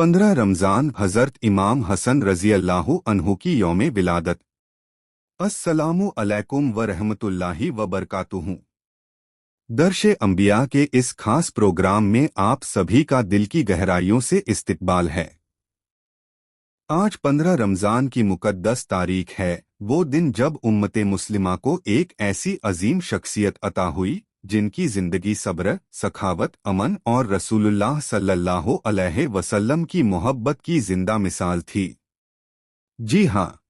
15 रमज़ान हज़रत इमाम हसन रज़ी अल्लाहु अन्हु की यौम विलादत। अस्सलामु अलैकुम व रहमतुल्लाहि व बरकातुहू। दर्शे अंबिया के इस खास प्रोग्राम में आप सभी का दिल की गहराइयों से इस्तकबाल है। आज 15 रमज़ान की मुक़द्दस तारीख है, वो दिन जब उम्मते मुस्लिमा को एक ऐसी अजीम शख्सियत अता हुई जिनकी जिंदगी सब्र, सखावत, अमन और रसूलुल्लाह सल्लल्लाहु अलैहि वसल्लम की मोहब्बत की जिंदा मिसाल थी। जी हाँ,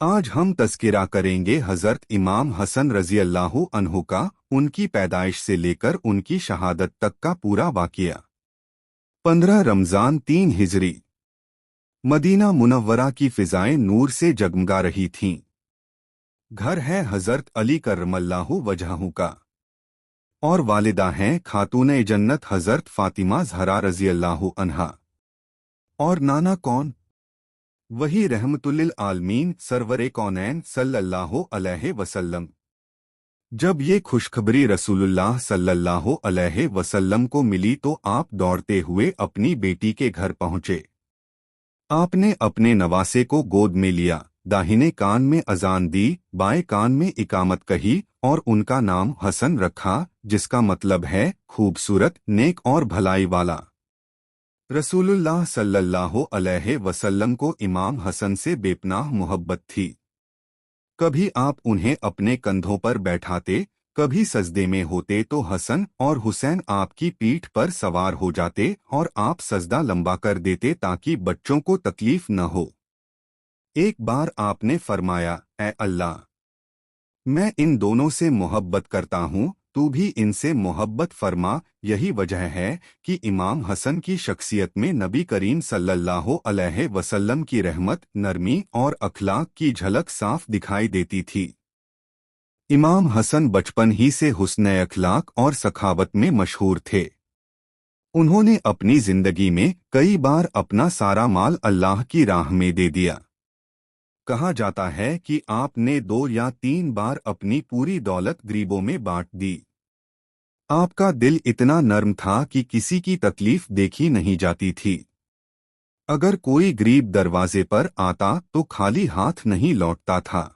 आज हम तज़किरा करेंगे हज़रत इमाम हसन रज़ी अल्लाहु अन्हु का, उनकी पैदाइश से लेकर उनकी शहादत तक का पूरा वाक़या। 15 रमज़ान 3 हिजरी। मदीना मुनव्वरा की फ़िज़ाएं नूर से जगमगा रही थीं। घर है हज़रत अली करमल्लाहु वजहहू का और वालिदा हैं खातून जन्नत हज़रत फ़ातिमा ज़हरा रज़ी अल्लाहु अन्हा। और नाना कौन? वही रहमतुल्लिल आलमीन सरवरे कौनैन सल्लल्लाहु अलैहि वसल्लम। जब ये खुशखबरी रसूलुल्लाह सल्लल्लाहु अलैहि वसल्लम को मिली तो आप दौड़ते हुए अपनी बेटी के घर पहुँचे। आपने अपने नवासे को गोद में लिया, दाहिने कान में अजान दी, बाएं कान में इकामत कही और उनका नाम हसन रखा, जिसका मतलब है खूबसूरत, नेक और भलाई वाला। रसूलुल्लाह सल्लल्लाहु अलैहि वसल्लम को इमाम हसन से बेपनाह मोहब्बत थी। कभी आप उन्हें अपने कंधों पर बैठाते, कभी सजदे में होते तो हसन और हुसैन आपकी पीठ पर सवार हो जाते और आप सजदा लंबा कर देते ताकि बच्चों को तकलीफ न हो। एक बार आपने फरमाया, ऐ अल्लाह, मैं इन दोनों से मोहब्बत करता हूँ, तू भी इनसे मोहब्बत फरमा। यही वजह है कि इमाम हसन की शख्सियत में नबी करीम सल्लल्लाहु अलैहि वसल्लम की रहमत, नरमी और अखलाक की झलक साफ दिखाई देती थी। इमाम हसन बचपन ही से हुस्न अखलाक और सखावत में मशहूर थे। उन्होंने अपनी जिंदगी में कई बार अपना सारा माल अल्लाह की राह में दे दिया। कहा जाता है कि आपने 2 या 3 बार अपनी पूरी दौलत गरीबों में बांट दी। आपका दिल इतना नर्म था कि किसी की तकलीफ देखी नहीं जाती थी। अगर कोई गरीब दरवाजे पर आता तो खाली हाथ नहीं लौटता था।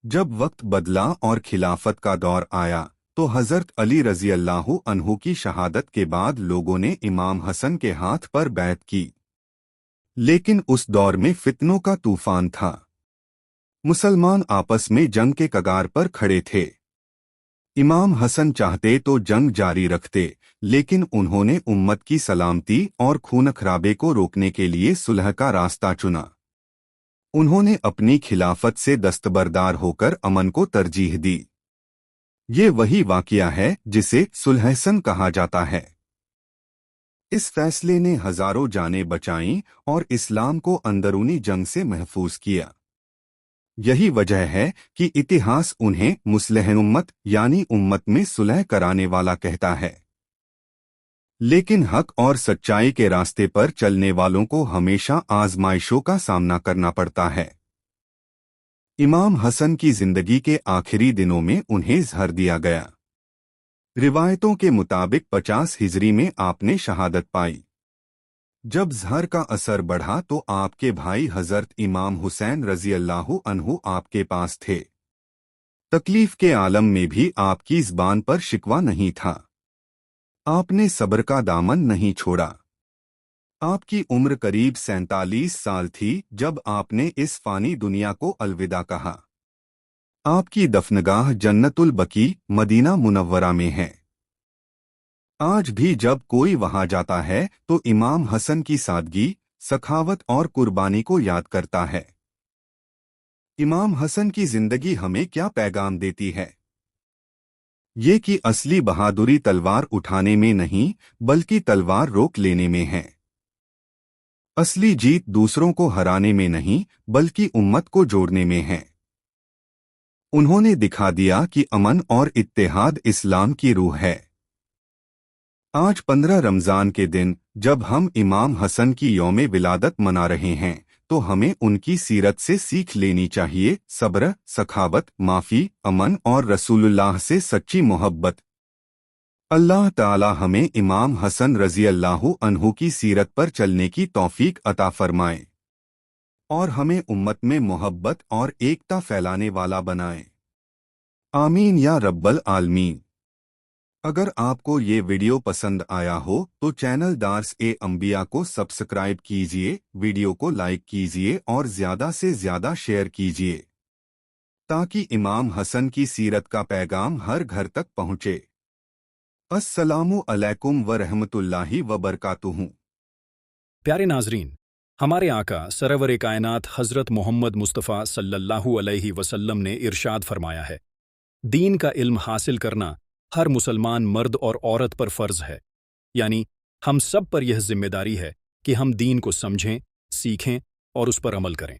जब वक्त बदला और खिलाफत का दौर आया तो हज़रत अली रज़ी अल्लाहु अन्हु की शहादत के बाद लोगों ने इमाम हसन के हाथ पर बैत की। लेकिन उस दौर में फितनों का तूफान था। मुसलमान आपस में जंग के कगार पर खड़े थे। इमाम हसन चाहते तो जंग जारी रखते, लेकिन उन्होंने उम्मत की सलामती और खून खराबे को रोकने के लिए सुलह का रास्ता चुना। उन्होंने अपनी खिलाफत से दस्तबरदार होकर अमन को तरजीह दी। ये वही वाक़या है जिसे सुलहसन कहा जाता है। इस फैसले ने हजारों जानें बचाईं और इस्लाम को अंदरूनी जंग से महफूज किया। यही वजह है कि इतिहास उन्हें मुस्लिह उम्मत यानी उम्मत में सुलह कराने वाला कहता है। लेकिन हक और सच्चाई के रास्ते पर चलने वालों को हमेशा आजमाइशों का सामना करना पड़ता है। इमाम हसन की जिंदगी के आखिरी दिनों में उन्हें ज़हर दिया गया। रिवायतों के मुताबिक 50 हिजरी में आपने शहादत पाई। जब ज़हर का असर बढ़ा तो आपके भाई हज़रत इमाम हुसैन रज़ी अल्लाहु अन्हु आपके पास थे। तकलीफ के आलम में भी आपकी ज़बान पर शिकवा नहीं था। आपने सब्र का दामन नहीं छोड़ा। आपकी उम्र करीब 47 साल थी जब आपने इस फानी दुनिया को अलविदा कहा। आपकी दफनगाह जन्नतुल बकी मदीना मुनव्वरा में है। आज भी जब कोई वहां जाता है तो इमाम हसन की सादगी, सखावत और कुर्बानी को याद करता है। इमाम हसन की जिंदगी हमें क्या पैगाम देती है? ये कि असली बहादुरी तलवार उठाने में नहीं, बल्कि तलवार रोक लेने में है। असली जीत दूसरों को हराने में नहीं, बल्कि उम्मत को जोड़ने में है। उन्होंने दिखा दिया कि अमन और इत्तेहाद इस्लाम की रूह है। आज 15 रमज़ान के दिन जब हम इमाम हसन की यौम विलादत मना रहे हैं तो हमें उनकी सीरत से सीख लेनी चाहिए। सब्र, सखावत, माफ़ी, अमन और रसूलुल्लाह से सच्ची मोहब्बत। اللہ تعالی ہمیں امام حسن رضی اللہ عنہ کی سیرت پر چلنے کی توفیق عطا فرمائے اور ہمیں امت میں محبت اور ایکتا پھیلانے والا بنائے، آمین یا رب العالمین۔ اگر آپ کو یہ ویڈیو پسند آیا ہو تو چینل دارس انبیاء کو سبسکرائب کیجئے، ویڈیو کو لائک کیجئے اور زیادہ سے زیادہ شیئر کیجئے تاکہ امام حسن کی سیرت کا پیغام ہر گھر تک پہنچے۔ السلام علیکم ورحمۃ اللہ وبرکاتہ۔ پیارے ناظرین، ہمارے آقا سرور کائنات حضرت محمد مصطفیٰ صلی اللہ علیہ وسلم نے ارشاد فرمایا ہے، دین کا علم حاصل کرنا ہر مسلمان مرد اور عورت پر فرض ہے، یعنی ہم سب پر یہ ذمہ داری ہے کہ ہم دین کو سمجھیں، سیکھیں اور اس پر عمل کریں۔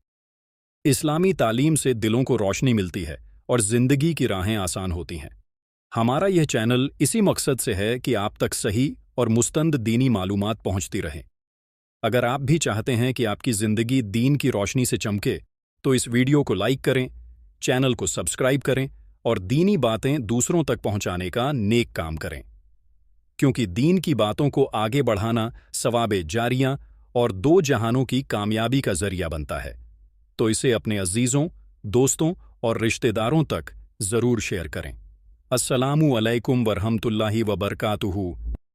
اسلامی تعلیم سے دلوں کو روشنی ملتی ہے اور زندگی کی راہیں آسان ہوتی ہیں۔ ہمارا یہ چینل اسی مقصد سے ہے کہ آپ تک صحیح اور مستند دینی معلومات پہنچتی رہیں۔ اگر آپ بھی چاہتے ہیں کہ آپ کی زندگی دین کی روشنی سے چمکے تو اس ویڈیو کو لائک کریں، چینل کو سبسکرائب کریں اور دینی باتیں دوسروں تک پہنچانے کا نیک کام کریں، کیونکہ دین کی باتوں کو آگے بڑھانا ثواب جاریہ اور دو جہانوں کی کامیابی کا ذریعہ بنتا ہے، تو اسے اپنے عزیزوں، دوستوں اور رشتہ داروں تک ضرور شیئر کریں۔ السلام علیکم ورحمۃ اللہ وبرکاتہ۔